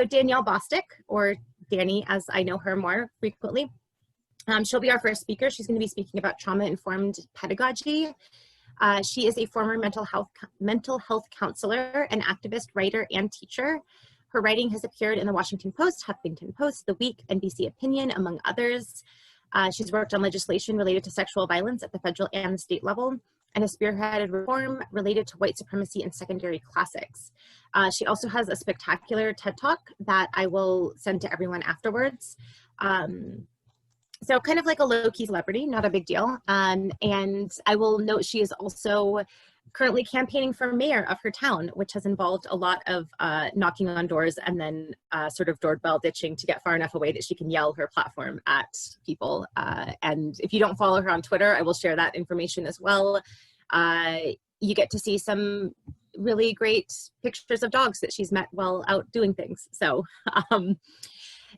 Danielle Bostick, or Danny as I know her more frequently. She'll be our first speaker. She's going to be speaking about trauma-informed pedagogy. She is a former mental health counselor, an activist, writer, and teacher. Her writing has appeared in the Washington Post, Huffington Post, The Week, NBC Opinion, among others. She's worked on legislation related to sexual violence at the federal and the state level, and has spearheaded reform related to white supremacy in secondary classics. She also has a spectacular TED Talk that I will send to everyone afterwards. So kind of like a low-key celebrity, not a big deal. And I will note she is also currently campaigning for mayor of her town, which has involved a lot of knocking on doors and then sort of doorbell ditching to get far enough away that she can yell her platform at people. And if you don't follow her on Twitter, I will share that information as well. You get to see some really great pictures of dogs that she's met while out doing things.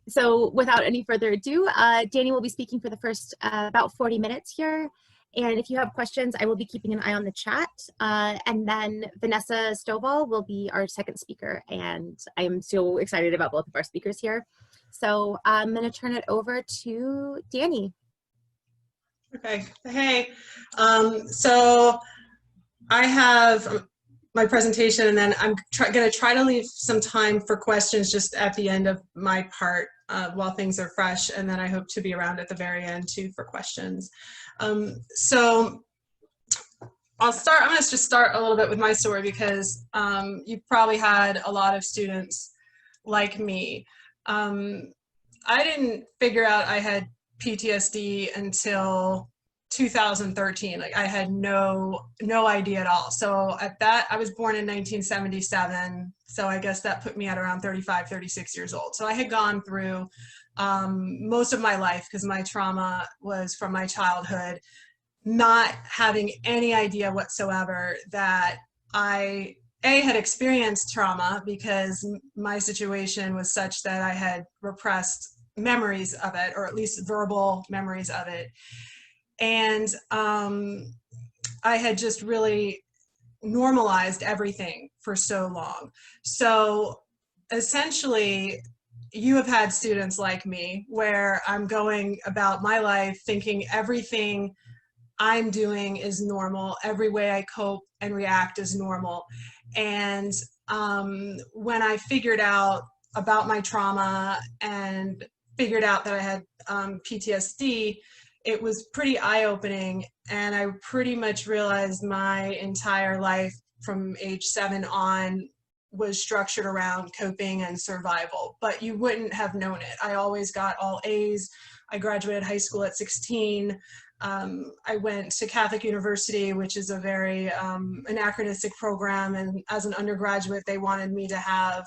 So without any further ado, Danny will be speaking for the first about 40 minutes here. And if you have questions, I will be keeping an eye on the chat. And then Vanessa Stovall will be our second speaker. And I am so excited about both of our speakers here. So I'm going to turn it over to Danny. Okay. Hey. So I have my presentation, and then I'm going to try to leave some time for questions just at the end of my part while things are fresh, and then I hope to be around at the very end too for questions. So I'm going to just start a little bit with my story, because you've probably had a lot of students like me. I didn't figure out I had PTSD until 2013. Like, I had no idea at all. So at that, I was born in 1977. So I guess that put me at around 35, 36 years old. So I had gone through most of my life, because my trauma was from my childhood, not having any idea whatsoever that I had experienced trauma, because my situation was such that I had repressed memories of it, or at least verbal memories of it. And I had just really normalized everything for so long. So essentially, you have had students like me where I'm going about my life thinking everything I'm doing is normal, every way I cope and react is normal. And when I figured out about my trauma and figured out that I had PTSD, it was pretty eye-opening, and I pretty much realized my entire life from age 7 on was structured around coping and survival, but you wouldn't have known it. I always got all A's. I graduated high school at 16. I went to Catholic University, which is a very anachronistic program, and as an undergraduate, they wanted me to have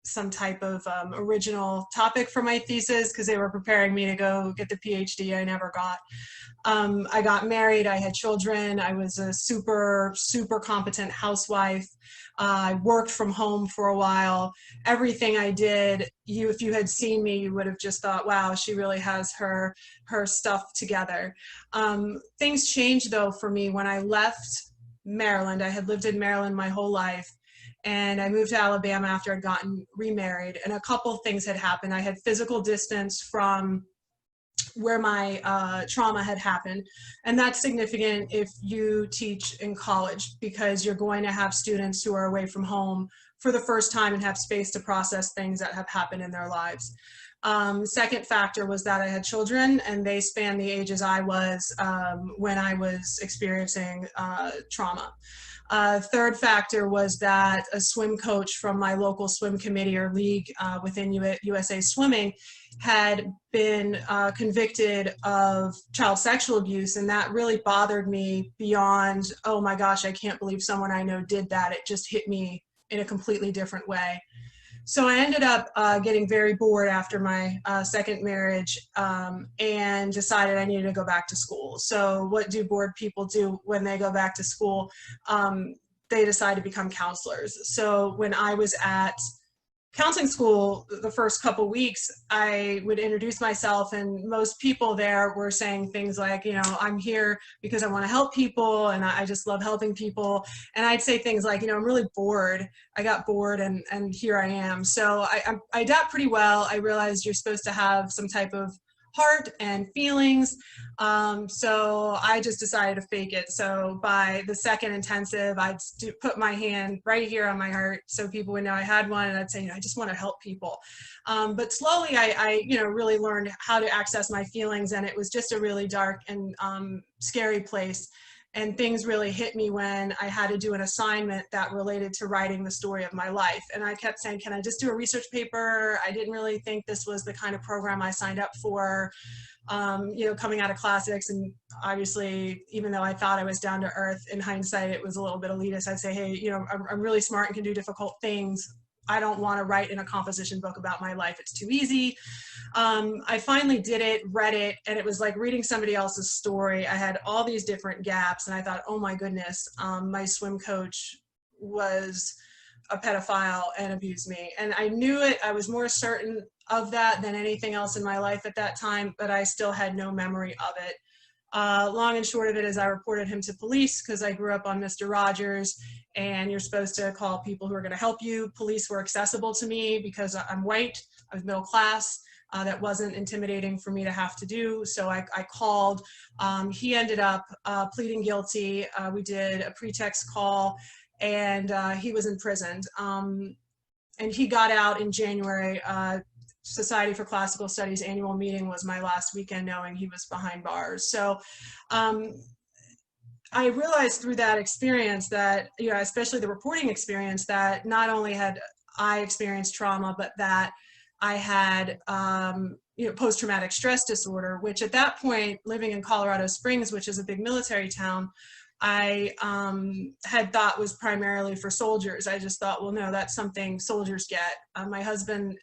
some type of original topic for my thesis, because they were preparing me to go get the PhD I never got. I got married, I had children, I was a super competent housewife. I worked from home for a while. Everything I did, if you had seen me, you would have just thought, wow, she really has her stuff together. Things changed though for me when I left Maryland. I had lived in Maryland my whole life, and I moved to Alabama after I'd gotten remarried, and a couple things had happened. I had physical distance from where my trauma had happened, and that's significant if you teach in college, because you're going to have students who are away from home for the first time and have space to process things that have happened in their lives. Second factor was that I had children, and they spanned the ages I was when I was experiencing trauma. Third factor was that a swim coach from my local swim committee or league within USA Swimming had been convicted of child sexual abuse, and that really bothered me beyond, oh my gosh, I can't believe someone I know did that. It just hit me in a completely different way. So I ended up getting very bored after my second marriage and decided I needed to go back to school. So what do bored people do when they go back to school? They decide to become counselors. So when I was at counseling school, the first couple weeks, I would introduce myself, and most people there were saying things like, you know, I'm here because I want to help people, and I just love helping people. And I'd say things like, you know, I'm really bored. I got bored, and here I am. So I adapt pretty well. I realized you're supposed to have some type of heart and feelings. So I just decided to fake it. So by the second intensive, I'd put my hand right here on my heart so people would know I had one, and I'd say, you know, I just want to help people. But slowly I you know, really learned how to access my feelings, and it was just a really dark and scary place. And things really hit me when I had to do an assignment that related to writing the story of my life. And I kept saying, can I just do a research paper? I didn't really think this was the kind of program I signed up for, you know, coming out of classics. And obviously, even though I thought I was down to earth, in hindsight, it was a little bit elitist. I'd say, hey, you know, I'm really smart and can do difficult things. I don't want to write in a composition book about my life. It's too easy. I finally did it, read it, and it was like reading somebody else's story. I had all these different gaps, and I thought, oh my goodness, my swim coach was a pedophile and abused me. And I knew it. I was more certain of that than anything else in my life at that time, but I still had no memory of it. Long and short of it is I reported him to police because I grew up on Mr. Rogers, and you're supposed to call people who are going to help you. Police were accessible to me because I'm white, I was middle class. That wasn't intimidating for me to have to do. So I called. He ended up pleading guilty. We did a pretext call, and he was imprisoned. And he got out in January. Society for Classical Studies annual meeting was my last weekend knowing he was behind bars. So I realized through that experience that, you know, especially the reporting experience, that not only had I experienced trauma, but that I had, you know, post-traumatic stress disorder, which at that point, living in Colorado Springs, which is a big military town, I had thought was primarily for soldiers. I just thought, well, no, that's something soldiers get. My husband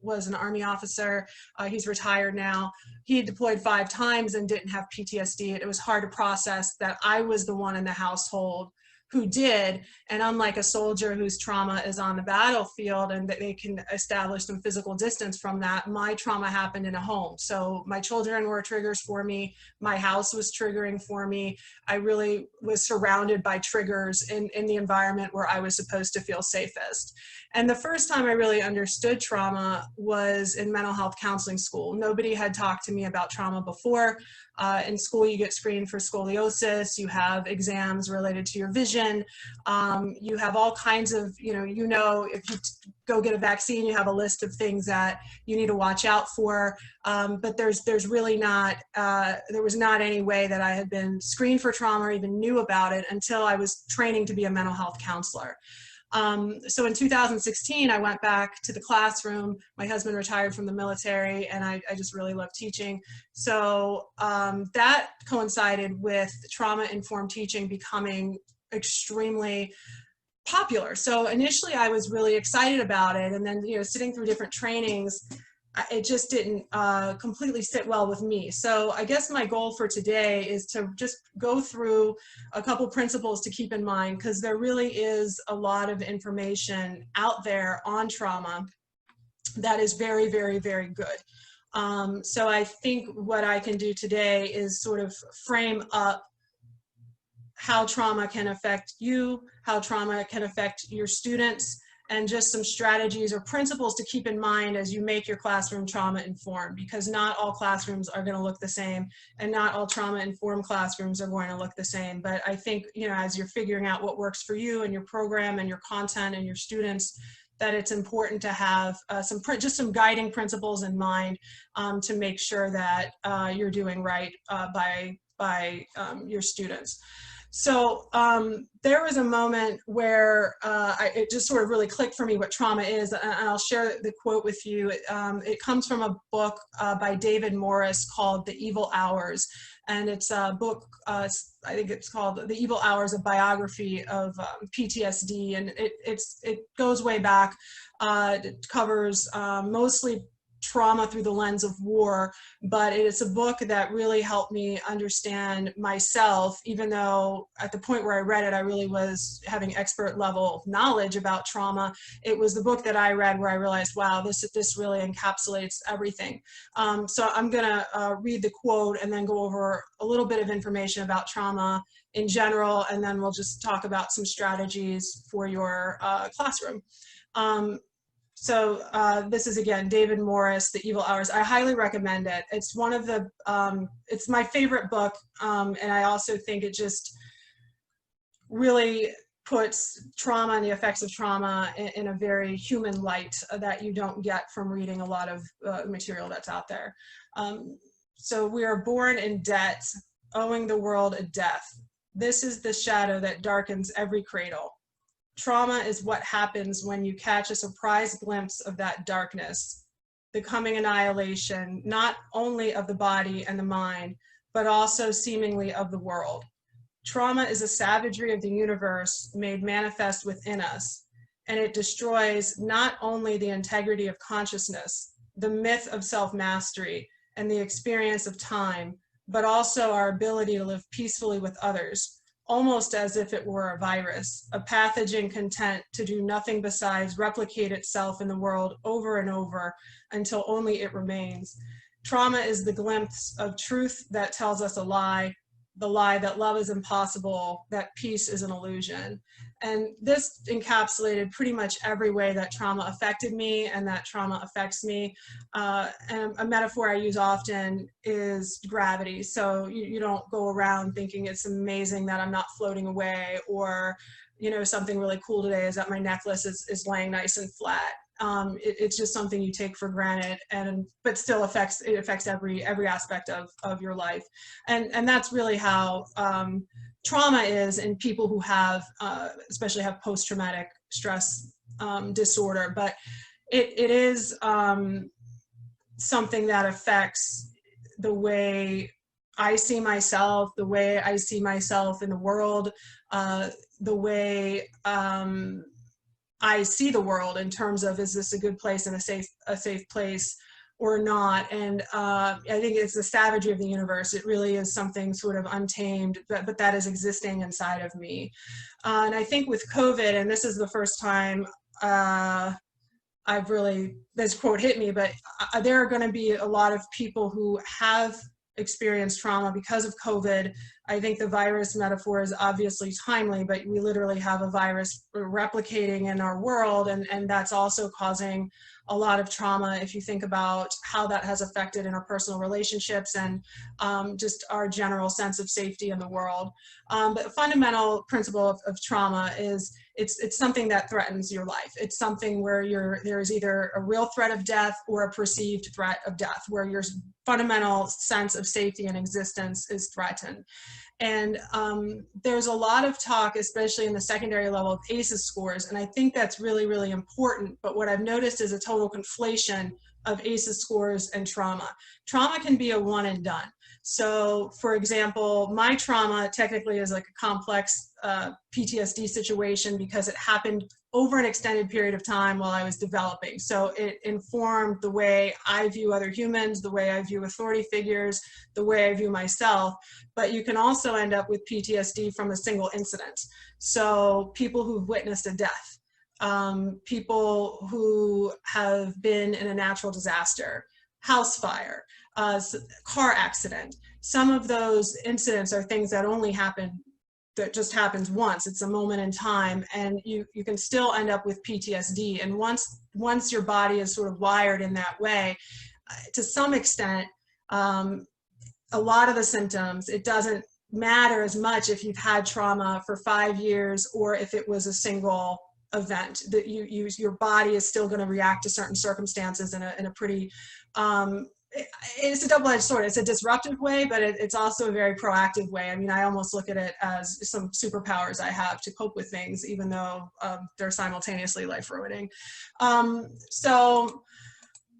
was an Army officer. He's retired now. He had deployed 5 times and didn't have PTSD. It was hard to process that I was the one in the household who did. And unlike a soldier whose trauma is on the battlefield and that they can establish some physical distance from that, my trauma happened in a home. So my children were triggers for me. My house was triggering for me. I really was surrounded by triggers in the environment where I was supposed to feel safest. And the first time I really understood trauma was in mental health counseling school. Nobody had talked to me about trauma before. In school, you get screened for scoliosis, you have exams related to your vision, you have all kinds of, you know, if you go get a vaccine, you have a list of things that you need to watch out for, but there's really not, there was not any way that I had been screened for trauma or even knew about it until I was training to be a mental health counselor. So in 2016, I went back to the classroom. My husband retired from the military, and I just really love teaching. So that coincided with trauma-informed teaching becoming extremely popular. So initially, I was really excited about it, and then, you know, sitting through different trainings, it just didn't completely sit well with me. So I guess my goal for today is to just go through a couple principles to keep in mind, because there really is a lot of information out there on trauma that is very, very, very good. So I think what I can do today is sort of frame up how trauma can affect you, how trauma can affect your students, and just some strategies or principles to keep in mind as you make your classroom trauma informed, because not all classrooms are going to look the same, and not all trauma informed classrooms are going to look the same. But I think, you know, as you're figuring out what works for you and your program and your content and your students, that it's important to have just some guiding principles in mind to make sure that you're doing right by your students. So there was a moment where it just sort of really clicked for me what trauma is, and I'll share the quote with you. It comes from a book by David Morris called The Evil Hours, and it's a book, I think it's called The Evil Hours, a biography of PTSD, and it goes way back. It covers mostly trauma through the lens of war, but it's a book that really helped me understand myself, even though at the point where I read it, I really was having expert level knowledge about trauma. It was the book that I read where I realized, wow, this really encapsulates everything. So I'm gonna read the quote and then go over a little bit of information about trauma in general, and then we'll just talk about some strategies for your classroom. So this is, again, David Morris, The Evil Hours. I highly recommend it. It's one of the, it's my favorite book, and I also think it just really puts trauma and the effects of trauma in a very human light that you don't get from reading a lot of material that's out there. So we are born in debt, owing the world a death. This is the shadow that darkens every cradle. Trauma is what happens when you catch a surprise glimpse of that darkness, the coming annihilation, not only of the body and the mind, but also seemingly of the world. Trauma is a savagery of the universe made manifest within us, and it destroys not only the integrity of consciousness, the myth of self-mastery, and the experience of time, but also our ability to live peacefully with others, almost as if it were a virus, a pathogen content to do nothing besides replicate itself in the world over and over until only it remains. Trauma is the glimpse of truth that tells us a lie, the lie that love is impossible, that peace is an illusion. And this encapsulated pretty much every way that trauma affected me and that trauma affects me. And a metaphor I use often is gravity. So you don't go around thinking it's amazing that I'm not floating away, or, you know, something really cool today is that my necklace is laying nice and flat. It's just something you take for granted, but still affects every aspect of your life. And that's really how trauma is in people who have, especially have post-traumatic stress disorder. But it is something that affects the way I see myself, the way I see myself in the world, the way I see the world in terms of, is this a good place and a safe place or not? And I think it's the savagery of the universe. It really is something sort of untamed, but that is existing inside of me. And I think with COVID, and this is the first time this quote hit me, but there are going to be a lot of people who have experienced trauma because of COVID. I think the virus metaphor is obviously timely, but we literally have a virus replicating in our world, and that's also causing a lot of trauma if you think about how that has affected in our personal relationships and just our general sense of safety in the world. But a fundamental principle of trauma is it's something that threatens your life. It's something where there is either a real threat of death or a perceived threat of death, where your fundamental sense of safety and existence is threatened. And there's a lot of talk, especially in the secondary level, of ACEs scores, and I think that's really, really important. But what I've noticed is a total conflation of ACEs scores and trauma. Trauma can be a one and done. So, for example, my trauma technically is like a complex PTSD situation because it happened over an extended period of time while I was developing. So it informed the way I view other humans, the way I view authority figures, the way I view myself. But you can also end up with PTSD from a single incident. So people who've witnessed a death, people who have been in a natural disaster, house fire, car accident. Some of those incidents are things that only happen, that just happens once. It's a moment in time, and you can still end up with PTSD. And once your body is sort of wired in that way, to some extent, a lot of the symptoms, it doesn't matter as much if you've had trauma for 5 years or if it was a single event. That your body is still going to react to certain circumstances in a pretty it's a double-edged sword. It's a disruptive way, but it's also a very proactive way. I mean, I almost look at it as some superpowers I have to cope with things, even though they're simultaneously life-ruining. So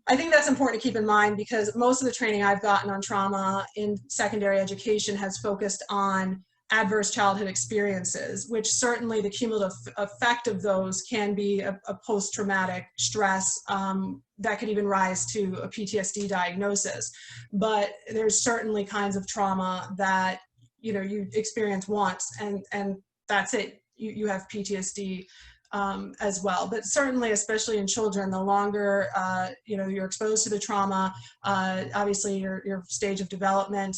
I think that's important to keep in mind, because most of the training I've gotten on trauma in secondary education has focused on adverse childhood experiences, which certainly the cumulative effect of those can be a post-traumatic stress that could even rise to a PTSD diagnosis. But there's certainly kinds of trauma that, you know, you experience once and that's it. You have PTSD as well. But certainly, especially in children, the longer you know, you're exposed to the trauma, obviously your stage of development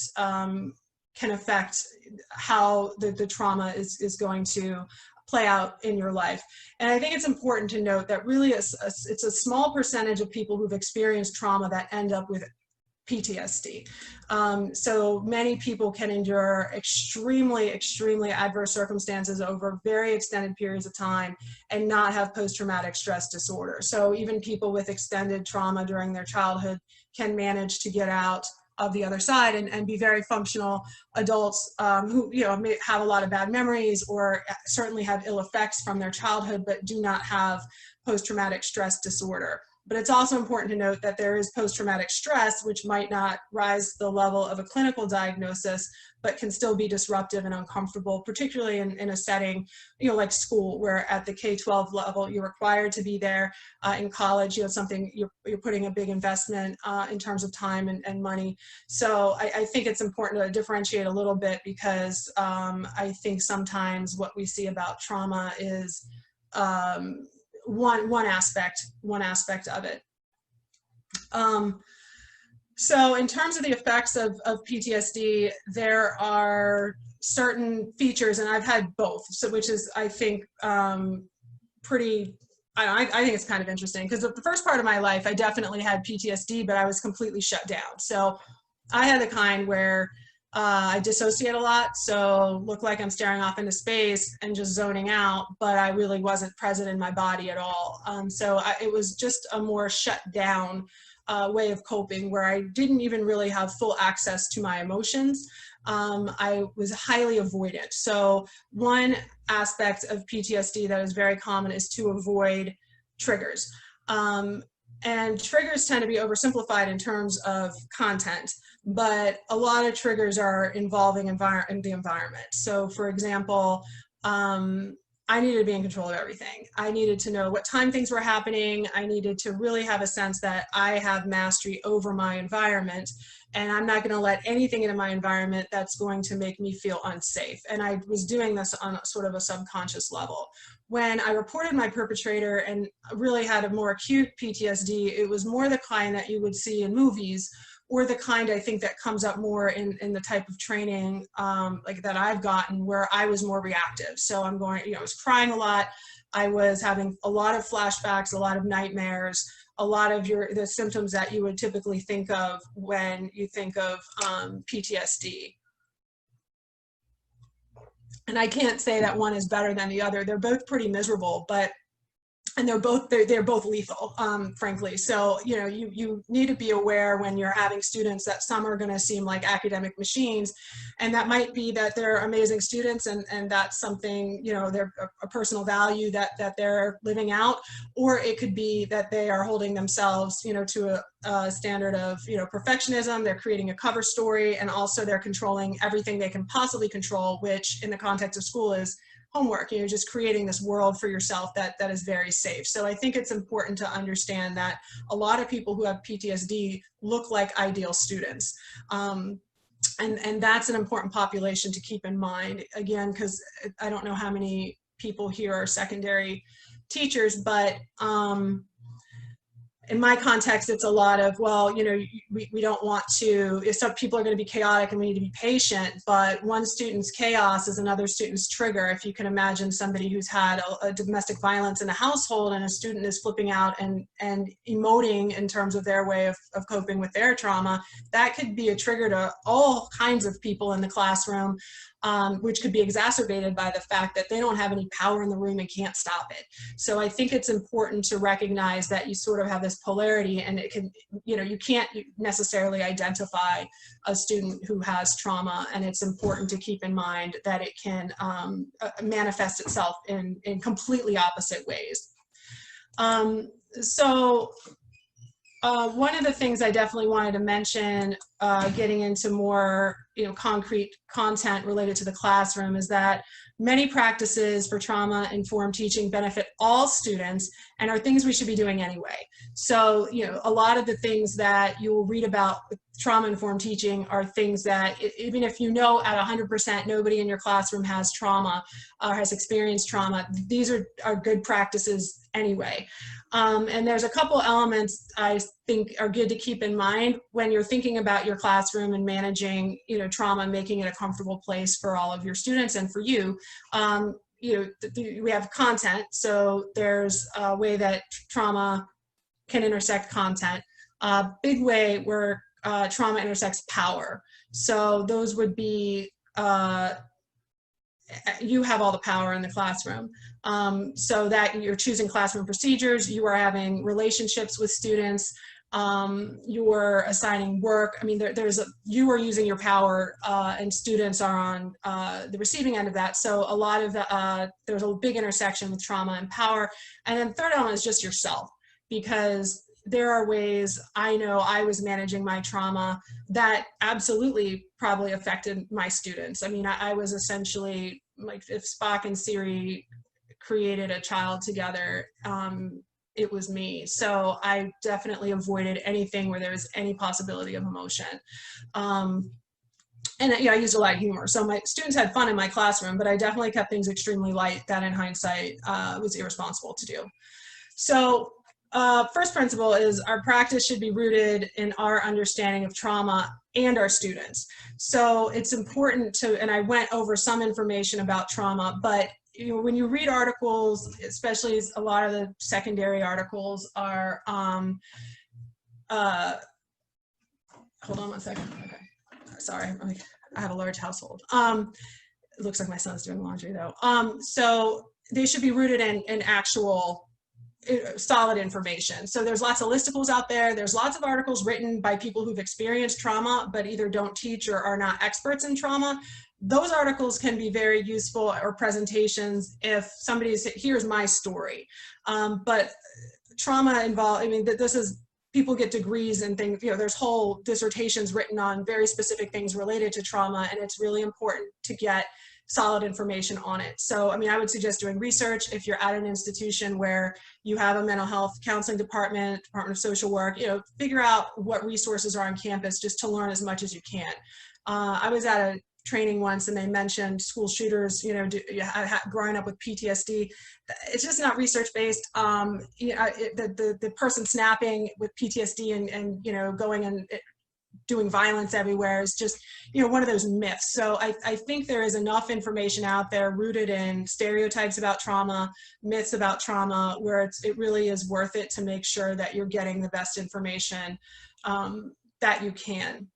can affect how the trauma is going to play out in your life. And I think it's important to note that really it's a small percentage of people who've experienced trauma that end up with PTSD. So many people can endure extremely adverse circumstances over very extended periods of time and not have post-traumatic stress disorder. So even people with extended trauma during their childhood can manage to get out of the other side and be very functional adults who, you know, may have a lot of bad memories or certainly have ill effects from their childhood, but do not have post-traumatic stress disorder. But it's also important to note that there is post-traumatic stress, which might not rise to the level of a clinical diagnosis, but can still be disruptive and uncomfortable, particularly in a setting, you know, like school, where at the K-12 level, you're required to be there. In college, you know, something you're putting a big investment in terms of time and money. So I think it's important to differentiate a little bit because I think sometimes what we see about trauma is one aspect of it. So in terms of the effects of PTSD, there are certain features, and I've had both, so which is, I think, pretty, I think it's kind of interesting, because the first part of my life, I definitely had PTSD, but I was completely shut down. So I had the kind where I dissociate a lot, so look like I'm staring off into space and just zoning out, but I really wasn't present in my body at all. It was just a more shut down way of coping, where I didn't even really have full access to my emotions. I was highly avoidant. So one aspect of PTSD that is very common is to avoid triggers. And triggers tend to be oversimplified in terms of content, but a lot of triggers are involving the environment. So for example, I needed to be in control of everything. I needed to know what time things were happening. I needed to really have a sense that I have mastery over my environment, and I'm not going to let anything into my environment that's going to make me feel unsafe. And I was doing this on sort of a subconscious level. When I reported my perpetrator and really had a more acute PTSD, it was more the kind that you would see in movies, or the kind, I think, that comes up more in the type of training like that I've gotten, where I was more reactive. So I'm going, you know, I was crying a lot. I was having a lot of flashbacks, a lot of nightmares, a lot of the symptoms that you would typically think of when you think of PTSD. And I can't say that one is better than the other. They're both pretty miserable, and they're both lethal, frankly. So, you know, you need to be aware when you're having students that some are going to seem like academic machines, and that might be that they're amazing students, and that's something, you know, they're a personal value that they're living out, or it could be that they are holding themselves, you know, to a standard of, you know, perfectionism. They're creating a cover story, and also they're controlling everything they can possibly control, which in the context of school is homework. You're just creating this world for yourself that is very safe. So I think it's important to understand that a lot of people who have PTSD look like ideal students. And that's an important population to keep in mind, again, because I don't know how many people here are secondary teachers, but in my context, it's a lot of, well, you know, we don't want to, if some people are going to be chaotic and we need to be patient, but one student's chaos is another student's trigger. If you can imagine somebody who's had a domestic violence in the household, and a student is flipping out and emoting in terms of their way of coping with their trauma, that could be a trigger to all kinds of people in the classroom, which could be exacerbated by the fact that they don't have any power in the room and can't stop it. So I think it's important to recognize that you sort of have this polarity, and it can, you know, you can't necessarily identify a student who has trauma, and it's important to keep in mind that it can manifest itself in completely opposite ways. So one of the things I definitely wanted to mention, getting into more, concrete content related to the classroom, is that many practices for trauma-informed teaching benefit all students and are things we should be doing anyway. So, a lot of the things that you will read about with trauma-informed teaching are things that, even if at 100% nobody in your classroom has trauma or has experienced trauma, these are good practices anyway. And there's a couple elements I think are good to keep in mind when you're thinking about your classroom and managing, trauma, making it a comfortable place for all of your students and for you. We have content, so there's a way that trauma can intersect content. Big way where trauma intersects power. So those would be, you have all the power in the classroom. So that you're choosing classroom procedures, you are having relationships with students, you're assigning work. I mean, you are using your power, and students are on the receiving end of that. So a lot of there's a big intersection with trauma and power. And then the third element is just yourself, because there are ways I know I was managing my trauma that absolutely probably affected my students. I mean, I was essentially like, if Spock and Siri created a child together, it was me. So I definitely avoided anything where there was any possibility of emotion. And I used a lot of humor. So my students had fun in my classroom, but I definitely kept things extremely light. That in hindsight was irresponsible to do. So first principle is our practice should be rooted in our understanding of trauma and our students. So it's important to, and I went over some information about trauma, but when you read articles, especially a lot of the secondary articles are, hold on one second. Okay, sorry, I have a large household. It looks like my son's doing laundry though. So they should be rooted in actual solid information. So there's lots of listicles out there. There's lots of articles written by people who've experienced trauma, but either don't teach or are not experts in trauma. Those articles can be very useful, or presentations if somebody's, here's my story. But trauma involved, I mean, this is, people get degrees and things, there's whole dissertations written on very specific things related to trauma, and it's really important to get solid information on it. So, I mean, I would suggest doing research if you're at an institution where you have a mental health counseling department, Department of Social Work, figure out what resources are on campus just to learn as much as you can. I was at a training once and they mentioned school shooters, growing up with PTSD. It's just not research-based. The person snapping with PTSD and going and doing violence everywhere is just, one of those myths. So I think there is enough information out there rooted in stereotypes about trauma, myths about trauma, where it really is worth it to make sure that you're getting the best information that you can.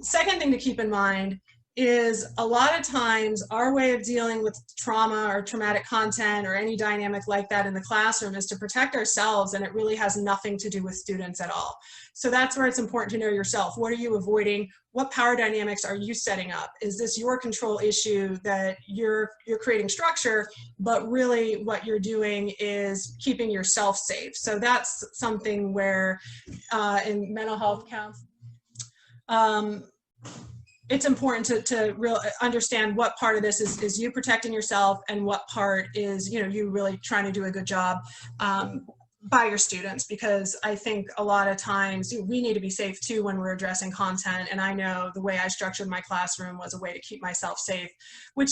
Second thing to keep in mind is a lot of times our way of dealing with trauma or traumatic content or any dynamic like that in the classroom is to protect ourselves, and it really has nothing to do with students at all. So that's where it's important to know yourself. What are you avoiding? What power dynamics are you setting up? Is this your control issue that you're creating structure, but really what you're doing is keeping yourself safe? So that's something where in mental health counseling, it's important to really understand what part of this is you protecting yourself and what part is, you really trying to do a good job by your students, because I think a lot of times we need to be safe too when we're addressing content. And I know the way I structured my classroom was a way to keep myself safe, which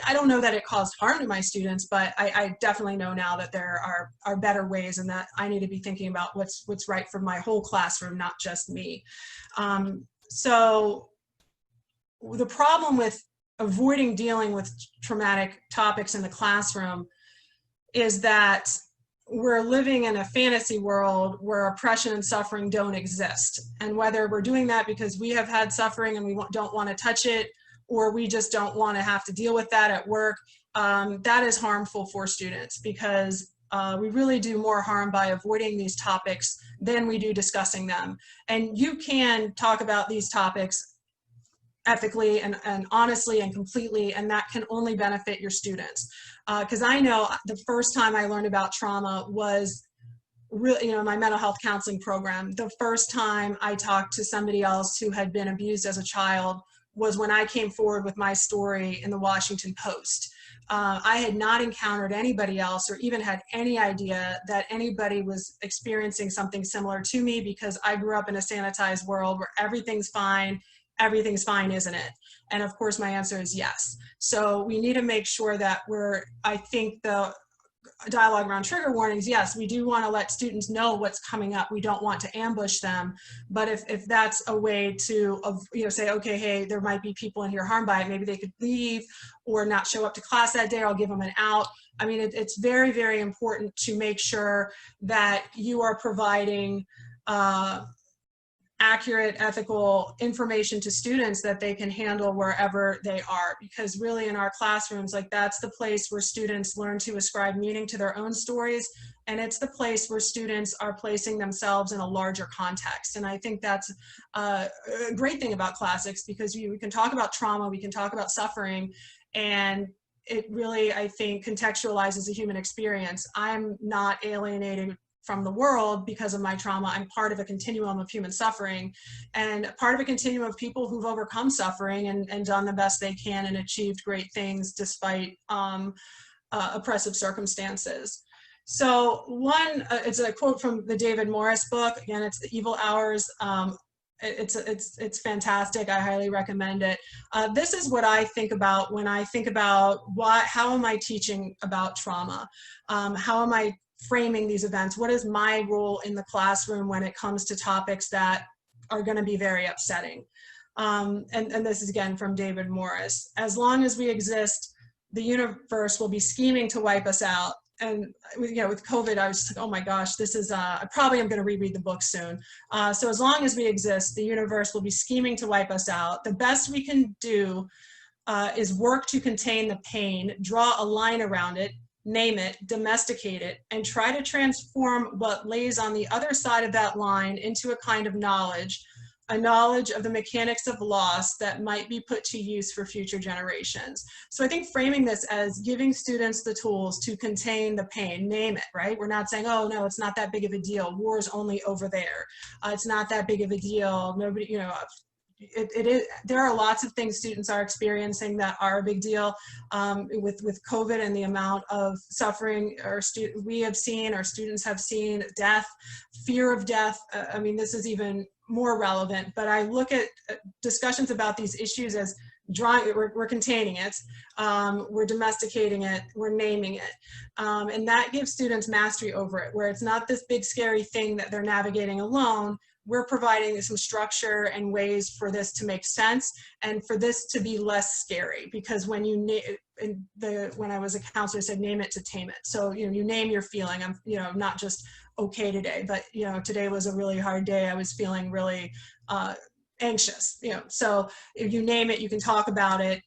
I don't know that it caused harm to my students, but I definitely know now that there are better ways, and that I need to be thinking about what's right for my whole classroom, not just me. So the problem with avoiding dealing with traumatic topics in the classroom is that we're living in a fantasy world where oppression and suffering don't exist. And whether we're doing that because we have had suffering and we don't want to touch it, or we just don't want to have to deal with that at work, that is harmful for students, because we really do more harm by avoiding these topics than we do discussing them. And you can talk about these topics ethically and honestly and completely, and that can only benefit your students. Because I know the first time I learned about trauma was really, my mental health counseling program. The first time I talked to somebody else who had been abused as a child was when I came forward with my story in the Washington Post. I had not encountered anybody else or even had any idea that anybody was experiencing something similar to me, because I grew up in a sanitized world where everything's fine, isn't it? And of course, my answer is yes. So we need to make sure that I think the dialogue around trigger warnings, yes, we do want to let students know what's coming up. We don't want to ambush them. But if that's a way to say, okay, hey, there might be people in here harmed by it, maybe they could leave or not show up to class that day, I'll give them an out. I mean, it's very, very important to make sure that you are providing accurate, ethical information to students that they can handle wherever they are. Because really in our classrooms, like, that's the place where students learn to ascribe meaning to their own stories. And it's the place where students are placing themselves in a larger context. And I think that's a great thing about classics, because we can talk about trauma, we can talk about suffering, and it really, I think, contextualizes a human experience. I'm not alienated from the world because of my trauma. I'm part of a continuum of human suffering, and part of a continuum of people who've overcome suffering and done the best they can and achieved great things despite oppressive circumstances. So it's a quote from the David Morris book. Again, it's The Evil Hours. It's fantastic. I highly recommend it. This is what I think about when I think about how am I teaching about trauma? How am I framing these events? What is my role in the classroom when it comes to topics that are going to be very upsetting? And this is again from David Morris. As long as we exist, the universe will be scheming to wipe us out. And with COVID, I was just like, oh my gosh, this is, I probably am going to reread the book soon. So as long as we exist, the universe will be scheming to wipe us out. The best we can do is work to contain the pain, draw a line around it, name it, domesticate it, and try to transform what lays on the other side of that line into a kind of knowledge, a knowledge of the mechanics of loss that might be put to use for future generations. So I think framing this as giving students the tools to contain the pain, name it, right? We're not saying, oh no, it's not that big of a deal. War's only over there. It's not that big of a deal. Nobody, it is. There are lots of things students are experiencing that are a big deal. With COVID and the amount of suffering we have seen, our students have seen, death, fear of death. I mean, this is even more relevant. But I look at discussions about these issues as we're containing it, we're domesticating it, we're naming it, and that gives students mastery over it, where it's not this big scary thing that they're navigating alone. We're providing some structure and ways for this to make sense and for this to be less scary, because when when I was a counselor, I said, name it to tame it. So, you name your feeling. I'm, not just okay today, but, today was a really hard day. I was feeling really, anxious, so if you name it, you can talk about it.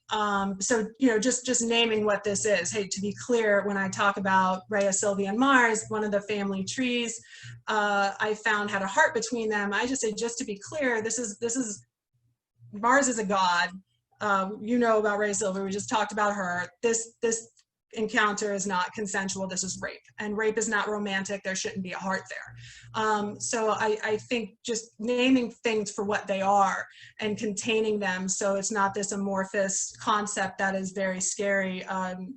So, just naming what this is. Hey, to be clear, when I talk about Rhea, Sylvia, and Mars, one of the family trees I found had a heart between them. I just say, just to be clear, this is Mars is a god. About Rhea, Sylvia, we just talked about her. This encounter is not consensual. This is rape, and rape is not romantic. There shouldn't be a heart there. So I think just naming things for what they are and containing them, so it's not this amorphous concept that is very scary,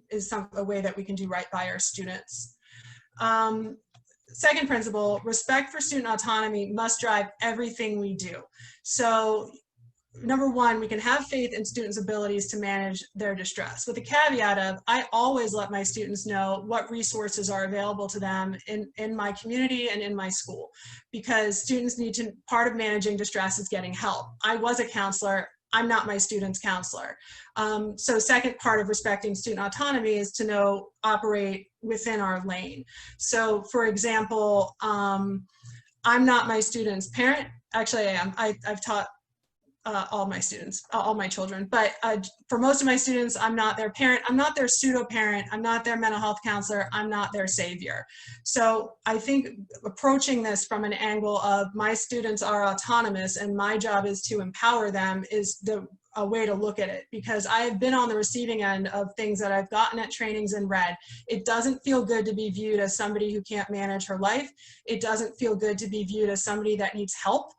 is a way that we can do right by our students. Second principle, respect for student autonomy must drive everything we do. So number one, we can have faith in students' abilities to manage their distress, with the caveat of, I always let my students know what resources are available to them in my community and in my school, because students part of managing distress is getting help. I was a counselor. I'm not my student's counselor. So second part of respecting student autonomy is to operate within our lane. So for example, I'm not my student's parent. Actually, I am. I've taught all my students, all my children, but for most of my students, I'm not their parent, I'm not their pseudo parent, I'm not their mental health counselor, I'm not their savior. So I think approaching this from an angle of my students are autonomous and my job is to empower them is a way to look at it, because I have been on the receiving end of things that I've gotten at trainings and read. It doesn't feel good to be viewed as somebody who can't manage her life. It doesn't feel good to be viewed as somebody that needs help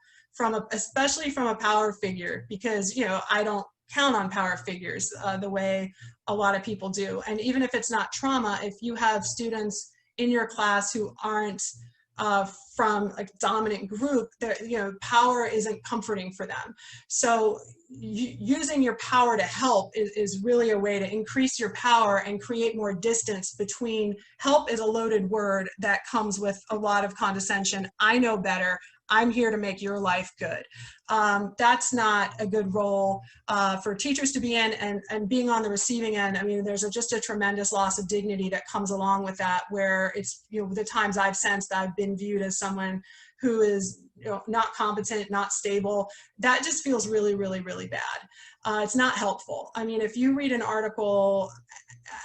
especially from a power figure, because, you know, I don't count on power figures the way a lot of people do. And even if it's not trauma, if you have students in your class who aren't from a dominant group, that, you know, power isn't comforting for them. So using your power to help is really a way to increase your power and create more distance between. Help is a loaded word that comes with a lot of condescension. I know better. I'm here to make your life good. That's not a good role for teachers to be in, and being on the receiving end. I mean, there's just a tremendous loss of dignity that comes along with that, where it's, you know, the times I've sensed I've been viewed as someone who is, you know, not competent, not stable. That just feels really, really, really bad. It's not helpful. I mean, if you read an article,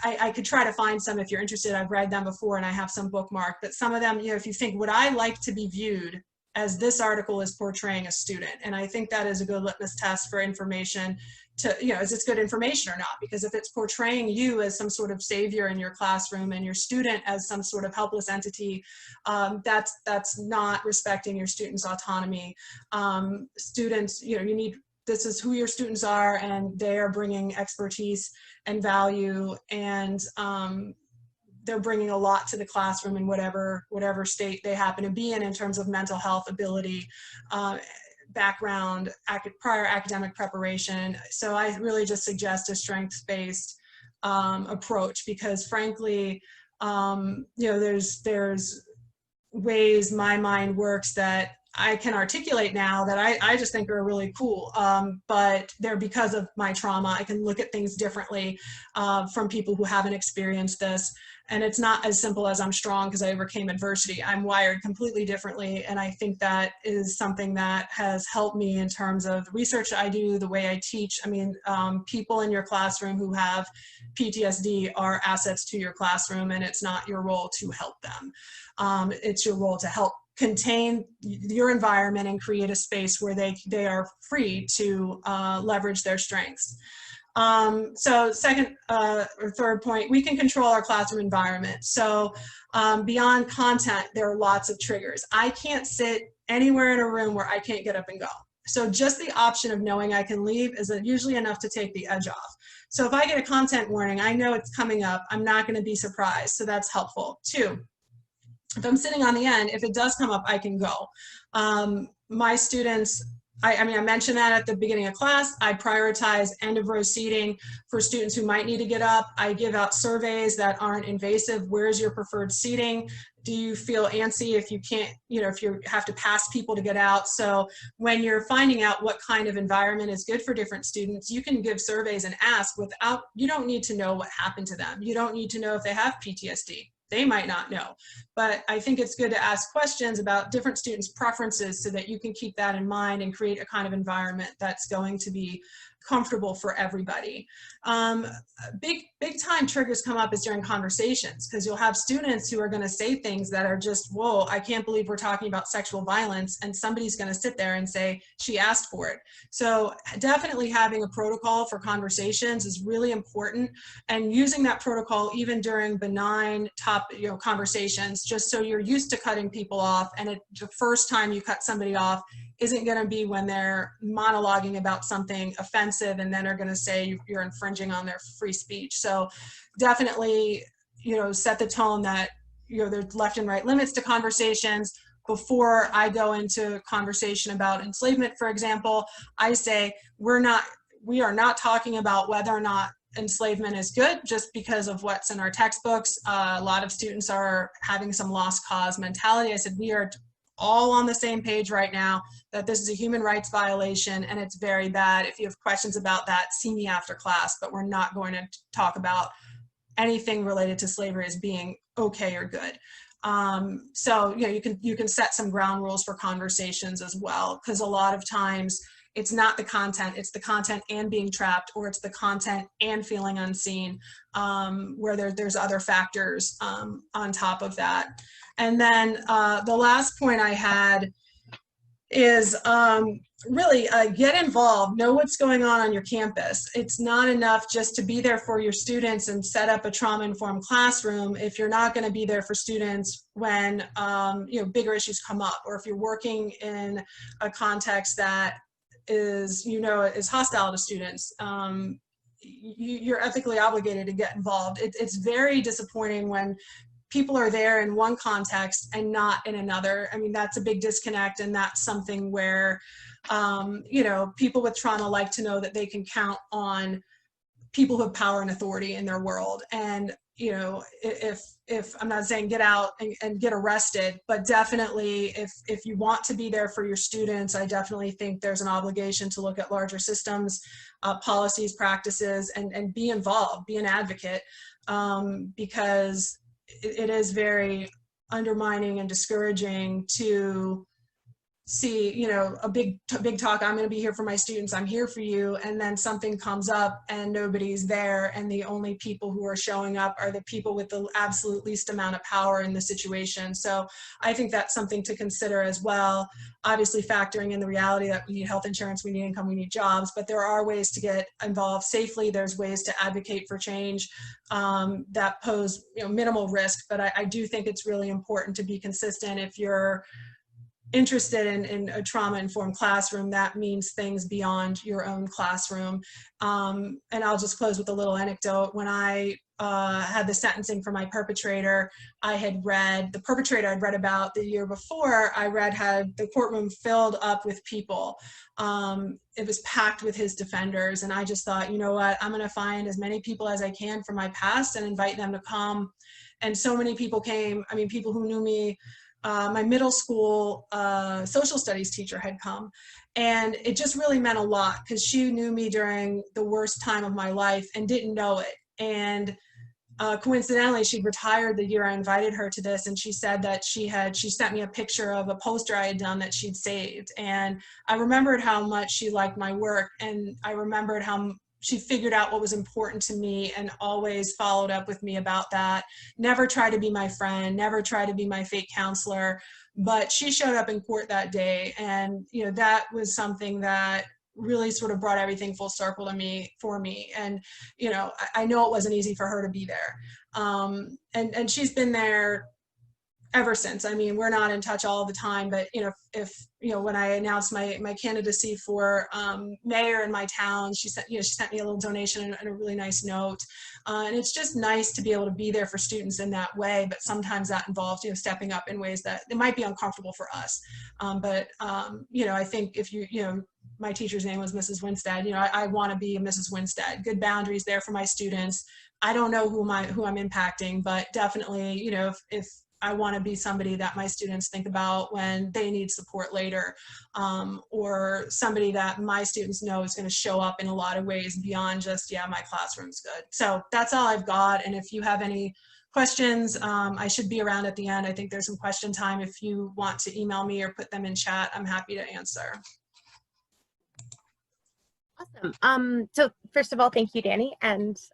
I could try to find some if you're interested. I've read them before and I have some bookmarked, but some of them, you know, if you think, would I like to be viewed as this article is portraying a student? And I think that is a good litmus test for information to, you know, is this good information or not? Because if it's portraying you as some sort of savior in your classroom and your student as some sort of helpless entity, that's not respecting your students' autonomy. Students, you know, this is who your students are, and they are bringing expertise and value, and they're bringing a lot to the classroom in whatever state they happen to be in terms of mental health, ability, background, prior academic preparation. So I really just suggest a strengths-based approach, because frankly, you know, there's ways my mind works that I can articulate now that I just think are really cool, but they're because of my trauma. I can look at things differently from people who haven't experienced this. And it's not as simple as I'm strong because I overcame adversity. I'm wired completely differently. And I think that is something that has helped me in terms of the research I do, the way I teach. I mean, people in your classroom who have PTSD are assets to your classroom, and it's not your role to help them. It's your role to help contain your environment and create a space where they are free to leverage their strengths. So second or third point, we can control our classroom environment. So beyond content, there are lots of triggers. I can't sit anywhere in a room where I can't get up and go. So just the option of knowing I can leave is usually enough to take the edge off. So if I get a content warning, I know it's coming up. I'm not going to be surprised. So that's helpful. 2, if I'm sitting on the end, if it does come up, I can go. My students, I mean, I mentioned that at the beginning of class. I prioritize end of row seating for students who might need to get up. I give out surveys that aren't invasive. Where's your preferred seating? Do you feel antsy if you can't, you know, if you have to pass people to get out? So when you're finding out what kind of environment is good for different students, you can give surveys and ask without, you don't need to know what happened to them. You don't need to know if they have PTSD. They might not know, but I think it's good to ask questions about different students' preferences so that you can keep that in mind and create a kind of environment that's going to be comfortable for everybody. Big time triggers come up is during conversations, because you'll have students who are going to say things that are just, whoa, I can't believe we're talking about sexual violence, and somebody's going to sit there and say, she asked for it. So definitely having a protocol for conversations is really important, and using that protocol even during benign conversations, just so you're used to cutting people off, and the first time you cut somebody off isn't going to be when they're monologuing about something offensive and then are going to say you're infringing on their free speech. So definitely, you know, set the tone that, you know, there's left and right limits to conversations. Before I go into conversation about enslavement, for example, I say we are not talking about whether or not enslavement is good just because of what's in our textbooks. A lot of students are having some lost cause mentality. I said, we are all on the same page right now that this is a human rights violation and it's very bad. If you have questions about that, see me after class, but we're not going to talk about anything related to slavery as being okay or good. So, you know, you can set some ground rules for conversations as well, because a lot of times it's not the content, it's the content and being trapped, or it's the content and feeling unseen, where there's other factors on top of that. And then the last point I had is really get involved, know what's going on your campus. It's not enough just to be there for your students and set up a trauma-informed classroom if you're not going to be there for students when bigger issues come up, or if you're working in a context that is hostile to students. You're ethically obligated to get involved. It's very disappointing when people are there in one context and not in another. I mean, that's a big disconnect, and that's something where, people with trauma like to know that they can count on people who have power and authority in their world. And, if I'm not saying get out and get arrested, but definitely if you want to be there for your students, I definitely think there's an obligation to look at larger systems, policies, practices, and be involved, be an advocate, because it is very undermining and discouraging to see, a big talk, I'm going to be here for my students, I'm here for you, and then something comes up and nobody's there, and the only people who are showing up are the people with the absolute least amount of power in the situation. So I think that's something to consider as well. Obviously factoring in the reality that we need health insurance, we need income, we need jobs, but there are ways to get involved safely. There's ways to advocate for change that pose minimal risk, but I do think it's really important to be consistent. If you're interested in a trauma-informed classroom, that means things beyond your own classroom. And I'll just close with a little anecdote. When I had the sentencing for my perpetrator, the perpetrator I'd read about the year before, had the courtroom filled up with people. It was packed with his defenders, and I just thought, you know what, I'm going to find as many people as I can from my past and invite them to come. And so many people came. I mean, people who knew me. My middle school social studies teacher had come, and it just really meant a lot because she knew me during the worst time of my life and didn't know it. And coincidentally, she'd retired the year I invited her to this, and she said that she sent me a picture of a poster I had done that she'd saved. And I remembered how much she liked my work, and I remembered how she figured out what was important to me and always followed up with me about that. Never tried to be my friend, never tried to be my fake counselor, but she showed up in court that day. And, that was something that really sort of brought everything full circle for me. And, I know it wasn't easy for her to be there. And she's been there ever since. I mean, we're not in touch all the time, but when I announced my candidacy for mayor in my town, she sent me a little donation and a really nice note. And it's just nice to be able to be there for students in that way. But sometimes that involves stepping up in ways that it might be uncomfortable for us. I think if my teacher's name was Mrs. Winstead. I want to be a Mrs. Winstead. Good boundaries there for my students. I don't know who I'm impacting, but definitely, if I want to be somebody that my students think about when they need support later, or somebody that my students know is going to show up in a lot of ways beyond just, my classroom's good. So that's all I've got. And if you have any questions, I should be around at the end. I think there's some question time. If you want to email me or put them in chat, I'm happy to answer. Awesome. So first of all, thank you, Danny. And